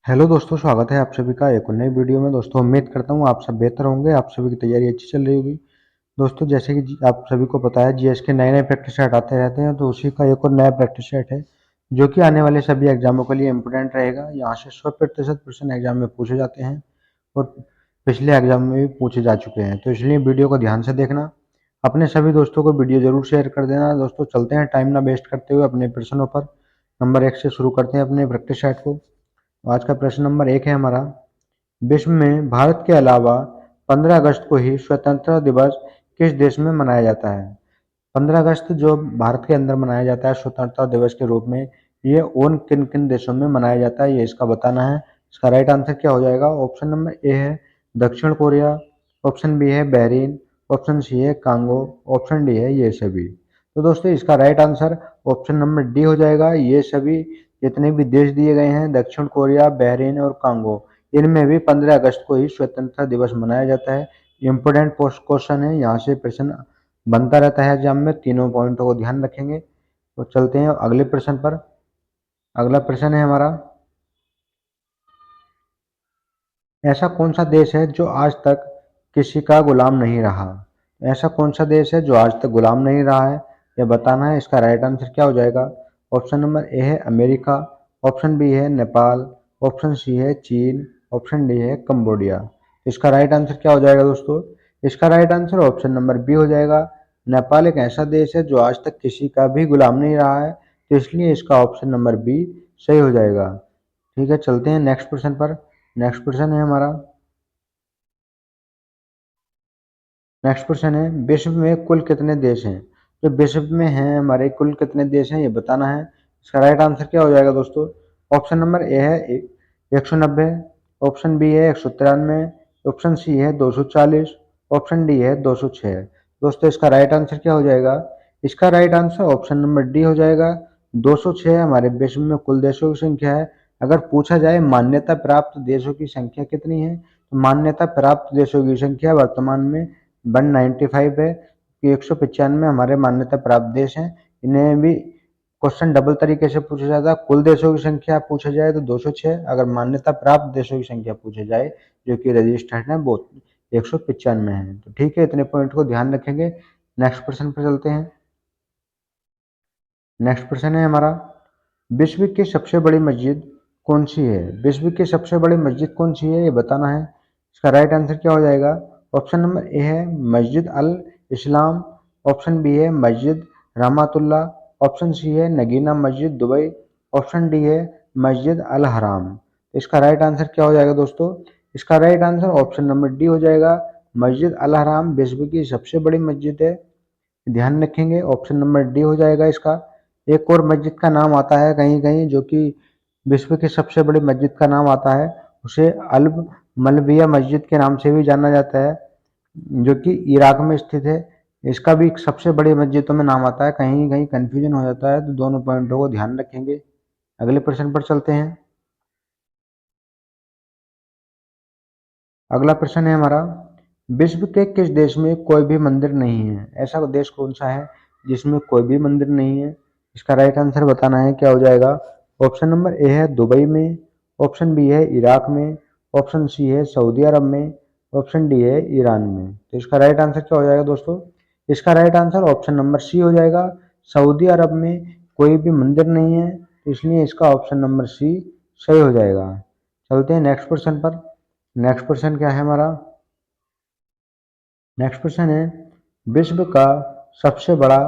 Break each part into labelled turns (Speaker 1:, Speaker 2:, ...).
Speaker 1: Hello दोस्तों, स्वागत है आप सभी का एक और नई वीडियो में। दोस्तों उम्मीद करता हूँ आप सब बेहतर होंगे, आप सभी की तैयारी अच्छी चल रही होगी। दोस्तों जैसे कि आप सभी को पता है, जीएस के नए नए प्रैक्टिस सेट आते रहते हैं, तो उसी का एक और नया प्रैक्टिस सेट है जो कि आने वाले सभी एग्जामों के लिए इम्पोर्टेंट रहेगा। यहाँ से 100% प्रश्न एग्जाम में पूछे जाते हैं और पिछले एग्जाम में भी पूछे जा चुके हैं, तो इसलिए वीडियो को ध्यान से देखना। अपने सभी दोस्तों को वीडियो जरूर शेयर कर देना। दोस्तों चलते हैं टाइम ना वेस्ट करते हुए अपने प्रश्नों पर। नंबर 1 से शुरू करते हैं अपने प्रैक्टिस सेट को। आज का प्रश्न नंबर 1 है हमारा, विश्व में भारत के अलावा 15 अगस्त को ही स्वतंत्रता दिवस किस देश में मनाया जाता है? 15 अगस्त जो भारत के अंदर मनाया जाता है स्वतंत्रता दिवस के रूप में, ये उन किन किन देशों में मनाया जाता है, ये इसका बताना है। इसका राइट आंसर क्या हो जाएगा? ऑप्शन नंबर ए है दक्षिण कोरिया, ऑप्शन बी है बहरीन, ऑप्शन सी है कांगो, ऑप्शन डी है ये सभी। तो दोस्तों इसका right answer option number D हो जाएगा। ये सभी जितने भी देश दिए गए हैं, दक्षिण कोरिया, बहरीन और कांगो, इनमें भी 15 अगस्त को ही स्वतंत्रता दिवस मनाया जाता है। इम्पोर्टेंट पोस्ट क्वेश्चन है, यहाँ से प्रश्न बनता रहता है एग्जाम में, तीनों पॉइंटों को ध्यान रखेंगे। तो चलते हैं अगले प्रश्न पर। अगला प्रश्न है हमारा, ऐसा कौन सा देश है जो आज तक किसी का गुलाम नहीं रहा? ऐसा कौन सा देश है जो आज तक गुलाम नहीं रहा है, यह बताना है। इसका राइट आंसर क्या हो जाएगा? ऑप्शन नंबर ए है अमेरिका, ऑप्शन बी है नेपाल, ऑप्शन सी है चीन, ऑप्शन डी है कंबोडिया। इसका राइट आंसर क्या हो जाएगा दोस्तों? इसका right answer option number B हो जाएगा। नेपाल एक ऐसा देश है जो आज तक किसी का भी गुलाम नहीं रहा है, तो इसलिए इसका ऑप्शन नंबर बी सही हो जाएगा। ठीक है, चलते हैं नेक्स्ट प्रश्न पर। नेक्स्ट प्रश्न है हमारा, नेक्स्ट क्वेश्चन है, विश्व में कुल कितने देश हैं? जो विश्व में हैं हमारे, कुल कितने देश हैं ये बताना है। इसका राइट आंसर क्या हो जाएगा दोस्तों? ऑप्शन नंबर ए है 190, ऑप्शन बी है 193, ऑप्शन सी है 240, ऑप्शन डी है 206। दोस्तों इसका राइट आंसर क्या हो जाएगा? इसका right answer option number D हो जाएगा। 206 हमारे विश्व में कुल देशों की संख्या है। अगर पूछा जाए मान्यता प्राप्त देशों की संख्या कितनी है, तो मान्यता प्राप्त देशों की संख्या वर्तमान में 195 है, कि 195 हमारे मान्यता प्राप्त देश हैं। इन्हें भी क्वेश्चन डबल तरीके से पूछा जाता है। कुल देशों की संख्या पूछा जाए तो 206, अगर मान्यता प्राप्त देशों की संख्या पूछा जाए जो कि रजिस्टर्ड है वो 195 है। तो ठीक है, इतने पॉइंट को ध्यान रखेंगे। नेक्स्ट प्रश्न पर चलते हैं। नेक्स्ट प्रश्न है हमारा, विश्व की सबसे बड़ी मस्जिद कौन सी है? विश्व की सबसे बड़ी मस्जिद कौन सी है ये बताना है। इसका राइट आंसर क्या हो जाएगा? ऑप्शन नंबर ए है मस्जिद अल इस्लाम, ऑप्शन बी है मस्जिद रहमतुल्लाह, ऑप्शन सी है नगीना मस्जिद दुबई, ऑप्शन डी है मस्जिद अल हराम। इसका राइट आंसर क्या हो जाएगा दोस्तों? इसका right answer option number D हो जाएगा। मस्जिद अल हराम विश्व की सबसे बड़ी मस्जिद है, ध्यान रखेंगे। ऑप्शन नंबर डी हो जाएगा इसका। एक और मस्जिद का नाम आता है कहीं कहीं, जो कि विश्व की सबसे बड़ी मस्जिद का नाम आता है, उसे अल मलविया मस्जिद के नाम से भी जाना जाता है, जो कि इराक में स्थित है। इसका भी सबसे बड़ी मस्जिदों में नाम आता है, कहीं कहीं कंफ्यूजन हो जाता है, तो दोनों पॉइंटों को ध्यान रखेंगे। अगले प्रश्न पर चलते हैं। अगला प्रश्न है हमारा, विश्व के किस देश में कोई भी मंदिर नहीं है? ऐसा देश कौन सा है जिसमें कोई भी मंदिर नहीं है? इसका राइट आंसर बताना है, क्या हो जाएगा? ऑप्शन नंबर ए है दुबई में, ऑप्शन बी है इराक में, ऑप्शन सी है सऊदी अरब में, ऑप्शन डी है ईरान में। तो इसका राइट आंसर क्या हो जाएगा दोस्तों? इसका right answer option number C हो जाएगा। सऊदी अरब में कोई भी मंदिर नहीं है, तो इसलिए इसका ऑप्शन नंबर सी सही हो जाएगा। चलते हैं नेक्स्ट क्वेश्चन पर। नेक्स्ट क्वेश्चन क्या है हमारा? नेक्स्ट क्वेश्चन है, विश्व का सबसे बड़ा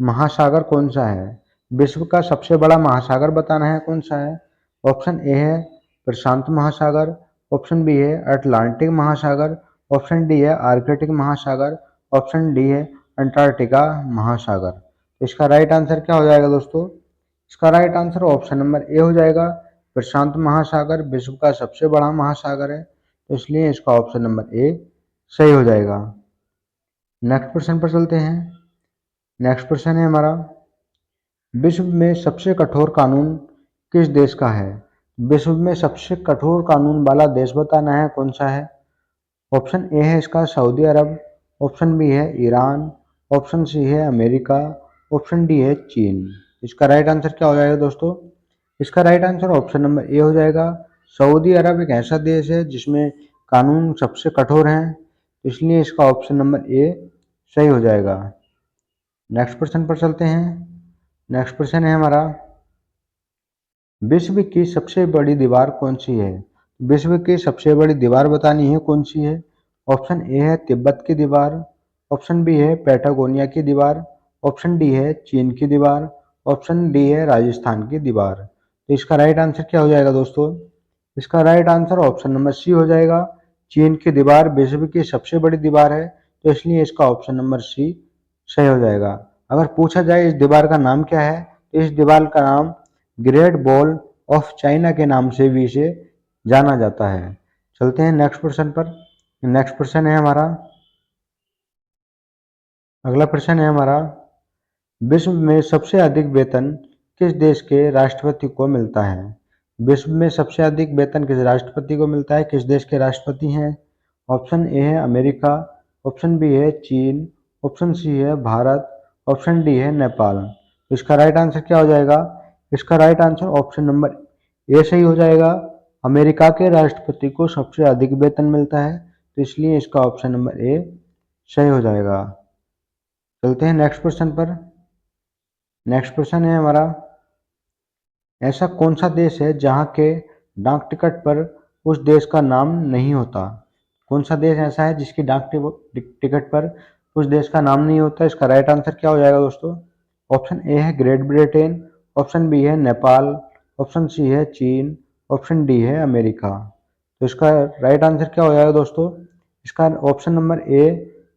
Speaker 1: महासागर कौन सा है? विश्व का सबसे बड़ा महासागर बताना है कौन सा है। ऑप्शन ए है प्रशांत महासागर, ऑप्शन बी है अटलांटिक महासागर, ऑप्शन डी है आर्कटिक महासागर, ऑप्शन डी है अंटार्कटिका महासागर। इसका राइट आंसर क्या हो जाएगा दोस्तों? इसका right answer option number A हो जाएगा। प्रशांत महासागर विश्व का सबसे बड़ा महासागर है, तो इसलिए इसका ऑप्शन नंबर ए सही हो जाएगा। नेक्स्ट प्रश्न पर चलते हैं। नेक्स्ट प्रश्न है हमारा, विश्व में सबसे कठोर कानून किस देश का है? विश्व में सबसे कठोर कानून वाला देश बताना है कौन सा है। ऑप्शन ए है इसका सऊदी अरब, ऑप्शन बी है ईरान, ऑप्शन सी है अमेरिका, ऑप्शन डी है चीन। इसका राइट आंसर क्या हो जाएगा दोस्तों? इसका right answer option number A हो जाएगा। सऊदी अरब एक ऐसा देश है जिसमें कानून सबसे कठोर हैं, तो इसलिए इसका ऑप्शन नंबर ए सही हो जाएगा। नेक्स्ट क्वेश्चन पर चलते हैं। नेक्स्ट क्वेश्चन है हमारा, विश्व की सबसे बड़ी दीवार कौन सी है? विश्व की सबसे बड़ी दीवार बतानी है, कौन सी है? ऑप्शन ए है तिब्बत की दीवार, ऑप्शन बी है पैटागोनिया की दीवार, ऑप्शन डी है चीन की दीवार, ऑप्शन डी है राजस्थान की दीवार। तो इसका राइट आंसर क्या हो जाएगा दोस्तों? इसका right answer option number C हो जाएगा। चीन की दीवार विश्व की सबसे बड़ी दीवार है, तो इसलिए इसका ऑप्शन नंबर सी सही हो जाएगा। अगर पूछा जाए इस दीवार का नाम क्या है, तो इस दीवार का नाम ग्रेट वॉल ऑफ चाइना के नाम से भी इसे जाना जाता है। चलते हैं नेक्स्ट क्वेश्चन पर। नेक्स्ट क्वेश्चन है हमारा, अगला प्रश्न है हमारा, विश्व में सबसे अधिक वेतन किस देश के राष्ट्रपति को मिलता है? विश्व में सबसे अधिक वेतन किस राष्ट्रपति को मिलता है? किस देश के राष्ट्रपति हैं? ऑप्शन ए है अमेरिका, ऑप्शन बी है चीन, ऑप्शन सी है भारत, ऑप्शन डी है नेपाल। तो इसका राइट आंसर क्या हो जाएगा? इसका right answer option number A सही हो जाएगा। अमेरिका के राष्ट्रपति को सबसे अधिक वेतन मिलता है, तो इसलिए इसका ऑप्शन नंबर ए सही हो जाएगा। चलते हैं नेक्स्ट क्वेश्चन पर। नेक्स्ट क्वेश्चन है हमारा, ऐसा कौन सा देश है जहाँ के डाक टिकट पर उस देश का नाम नहीं होता? कौन सा देश ऐसा है जिसकी डाक टिकट पर उस देश का नाम नहीं होता? इसका राइट आंसर क्या हो जाएगा दोस्तों? ऑप्शन ए है ग्रेट ब्रिटेन, ऑप्शन बी है नेपाल, ऑप्शन सी है चीन, ऑप्शन डी है अमेरिका। तो इसका राइट आंसर क्या हो जाएगा दोस्तों? इसका ऑप्शन नंबर ए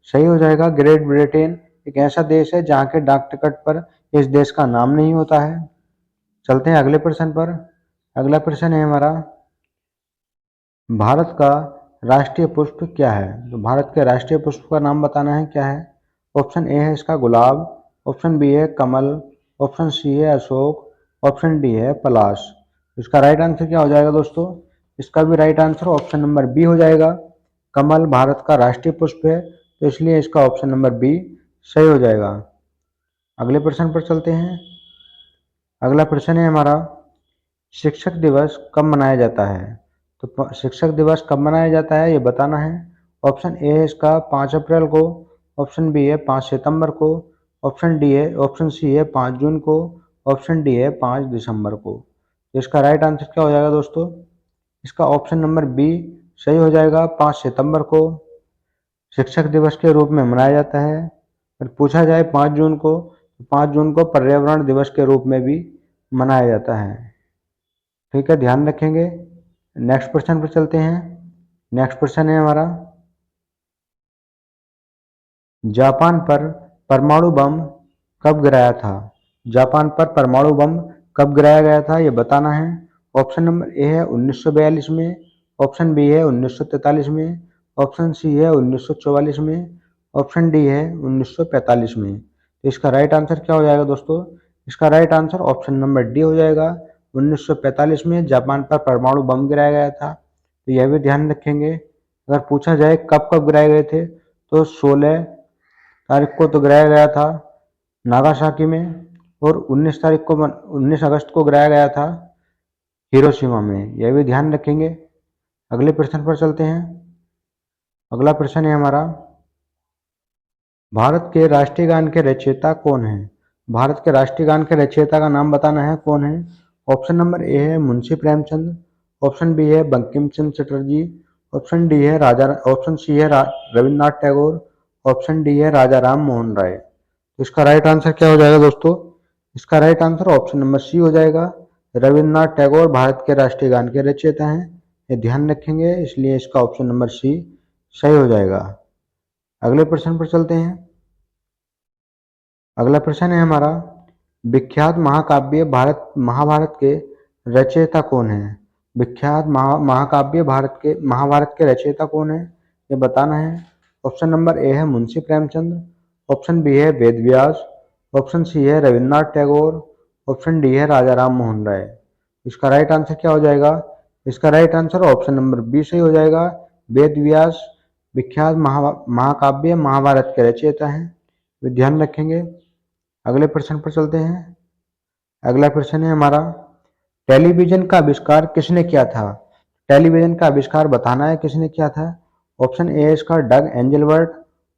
Speaker 1: सही हो जाएगा। ग्रेट ब्रिटेन एक ऐसा देश है जहाँ के डाक टिकट पर इस देश का नाम नहीं होता है। चलते हैं अगले प्रश्न पर। अगला प्रश्न है हमारा, भारत का राष्ट्रीय पुष्प क्या है? तो भारत के राष्ट्रीय पुष्प का नाम बताना है, क्या है? ऑप्शन ए है इसका गुलाब, ऑप्शन बी है कमल, ऑप्शन सी है अशोक, ऑप्शन डी है पलाश। इसका राइट आंसर क्या हो जाएगा दोस्तों? इसका भी right answer option number B हो जाएगा। कमल भारत का राष्ट्रीय पुष्प है, तो इसलिए इसका ऑप्शन नंबर बी सही हो जाएगा। अगले प्रश्न पर चलते हैं। अगला प्रश्न है हमारा, शिक्षक दिवस कब मनाया जाता है? तो शिक्षक दिवस कब मनाया जाता है ये बताना है। ऑप्शन ए है इसका 5 अप्रैल को, ऑप्शन बी है 5 सितंबर को, ऑप्शन सी है 5 जून को, ऑप्शन डी है 5 दिसंबर को। तो इसका राइट आंसर क्या हो जाएगा दोस्तों? इसका ऑप्शन नंबर बी सही हो जाएगा। 5 सितंबर को शिक्षक दिवस के रूप में मनाया जाता है। अगर पूछा जाए 5 जून को, तो 5 जून को पर्यावरण दिवस के रूप में भी मनाया जाता है। ठीक है, ध्यान रखेंगे। नेक्स्ट क्वेश्चन पर चलते हैं। नेक्स्ट क्वेश्चन है हमारा, जापान पर परमाणु बम कब गिराया था? जापान पर परमाणु बम कब गिराया गया था ये बताना है। ऑप्शन नंबर ए है 1942 में, ऑप्शन बी है 1943 में, ऑप्शन सी है 1944 में, ऑप्शन डी है 1945 में। तो इसका राइट आंसर क्या हो जाएगा दोस्तों? इसका right answer option number D हो जाएगा। 1945 में जापान पर परमाणु बम गिराया गया था। तो यह भी ध्यान रखेंगे। अगर पूछा जाए कब कब गिराए गए थे, तो 16 तारीख को तो गिराया गया था नागासाकी में, और 19 अगस्त को गिराया गया था हिरोशिमा में। यह भी ध्यान रखेंगे। अगले प्रश्न पर चलते हैं। अगला प्रश्न है हमारा, भारत के राष्ट्रीय गान के रचयिता कौन है? भारत के राष्ट्रीय गान के रचयिता का नाम बताना है, कौन है? ऑप्शन नंबर ए है मुंशी प्रेमचंद, ऑप्शन बी है बंकिम चंद्र चटर्जी, ऑप्शन सी है रविन्द्रनाथ टैगोर, ऑप्शन डी है राजा राम मोहन राय। तो इसका राइट आंसर क्या हो जाएगा दोस्तों? इसका right answer option number C हो जाएगा। रविन्द्रनाथ टैगोर भारत के राष्ट्रीय गान के रचयिता हैं, ये ध्यान रखेंगे, इसलिए इसका ऑप्शन नंबर सी सही हो जाएगा। अगले प्रश्न पर चलते हैं। अगला प्रश्न है हमारा, विख्यात महाकाव्य महाभारत के रचयिता कौन है? विख्यात महाकाव्य महाभारत के रचयिता कौन है ये बताना है। ऑप्शन नंबर ए है मुंशी प्रेमचंद, ऑप्शन बी है वेद व्यास, ऑप्शन सी है रविन्द्रनाथ टैगोर, ऑप्शन डी है राजा राम मोहन राय। इसका राइट आंसर क्या हो जाएगा? इसका right answer option number B सही हो जाएगा। वेद व्यास विख्यात महाकाव्य महाभारत के रचयिता हैं, वे ध्यान रखेंगे। अगले प्रश्न पर चलते हैं। अगला प्रश्न है हमारा, टेलीविजन का आविष्कार किसने किया था? टेलीविजन का आविष्कार बताना है किसने किया था। ऑप्शन ए है इसका डग एंजलबर्ट,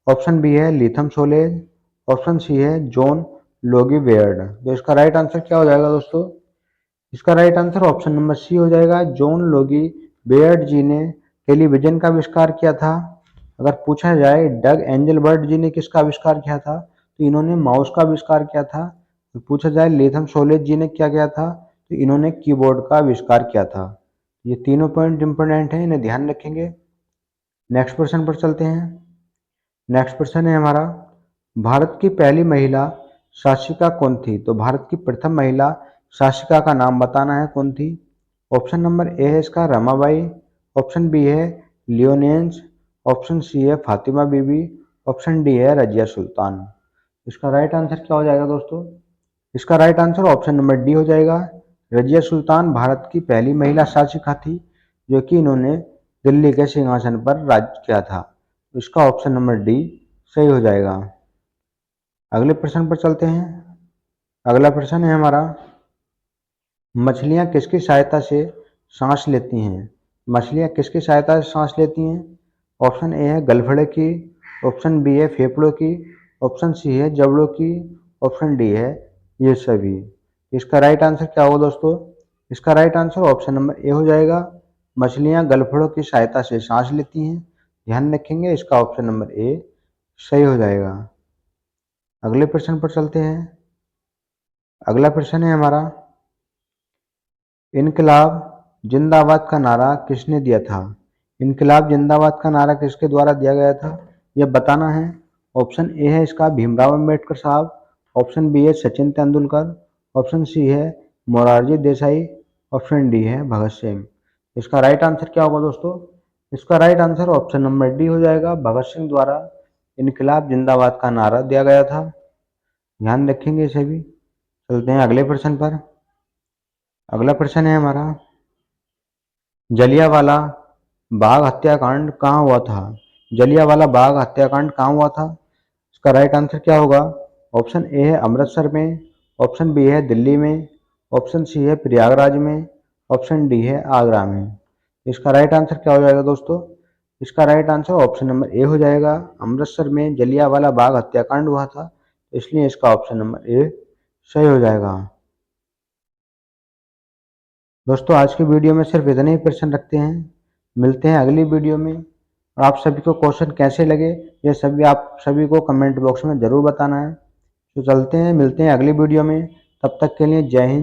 Speaker 1: ऑप्शन बी है लीथम सोलेज, ऑप्शन सी है जॉन लोगी बेयर्ड। तो इसका राइट आंसर क्या हो जाएगा दोस्तों? इसका right answer option number C हो जाएगा। जॉन लोगी बेयर्ड जी ने टेलीविजन का आविष्कार किया था। अगर पूछा जाए डग एंजलबर्ट जी ने किसका आविष्कार किया था, तो इन्होंने माउस का आविष्कार किया था। तो पूछा जाए लेथम सोलेज जी ने क्या किया था, तो इन्होंने कीबोर्ड का आविष्कार किया था। ये तीनों पॉइंट इंपोर्टेंट हैं, इन्हें ध्यान रखेंगे। नेक्स्ट क्वेश्चन पर चलते हैं। नेक्स्ट क्वेश्चन है हमारा, भारत की पहली महिला शासिका कौन थी? तो भारत की प्रथम महिला शासिका का नाम बताना है, कौन थी। ऑप्शन नंबर ए है इसका रमाबाई, ऑप्शन बी है लियोनेंस, ऑप्शन सी है फातिमा बीबी, ऑप्शन डी है रजिया सुल्तान। इसका राइट आंसर क्या हो जाएगा दोस्तों? इसका right answer option number D हो जाएगा। रजिया सुल्तान भारत की पहली महिला शासिका थी, जो कि इन्होंने दिल्ली के सिंहासन पर राज किया था। इसका ऑप्शन नंबर डी सही हो जाएगा। अगले प्रश्न पर चलते हैं। अगला प्रश्न है हमारा, मछलियाँ किसकी सहायता से सांस लेती हैं? मछलियाँ किसकी सहायता से सांस लेती हैं? ऑप्शन ए है गलफड़े की, ऑप्शन बी है फेफड़ों की, ऑप्शन सी है जबड़ों की, ऑप्शन डी है ये सभी। इसका राइट आंसर क्या होगा दोस्तों? इसका right answer option number A हो जाएगा। मछलियाँ गलफड़ों की सहायता से सांस लेती हैं। ध्यान रखेंगे, इसका ऑप्शन नंबर ए सही हो जाएगा। अगले प्रश्न पर चलते हैं। अगला प्रश्न है हमारा, इनकलाब जिंदाबाद का नारा किसने दिया था? इनकलाब जिंदाबाद का नारा किसके द्वारा दिया गया था, यह बताना है। ऑप्शन ए है इसका भीमराव अंबेडकर साहब, ऑप्शन बी है सचिन तेंदुलकर, ऑप्शन सी है मोरारजी देसाई, ऑप्शन डी है भगत सिंह। इसका राइट आंसर क्या होगा दोस्तों? इसका right answer option number D हो जाएगा। भगत सिंह द्वारा इनकलाब जिंदाबाद का नारा दिया गया था। ध्यान रखेंगे इसे भी। चलते हैं अगले प्रश्न पर। अगला प्रश्न है हमारा, जलियांवाला बाग हत्याकांड कहाँ हुआ था? जलियांवाला बाग हत्याकांड कहाँ हुआ था? इसका राइट आंसर क्या होगा? ऑप्शन ए है अमृतसर में, ऑप्शन बी है दिल्ली में, ऑप्शन सी है प्रयागराज में, ऑप्शन डी है आगरा में। इसका राइट आंसर क्या हो जाएगा दोस्तों? इसका right answer option number A हो जाएगा। अमृतसर में जलियांवाला बाग हत्याकांड हुआ था, इसलिए इसका ऑप्शन नंबर ए सही हो जाएगा। दोस्तों आज की वीडियो में सिर्फ इतने ही प्रश्न रखते हैं। मिलते हैं अगली वीडियो में। और आप सभी को क्वेश्चन कैसे लगे, ये सभी आप सभी को कमेंट बॉक्स में ज़रूर बताना है। तो चलते हैं, मिलते हैं अगली वीडियो में। तब तक के लिए जय हिंद।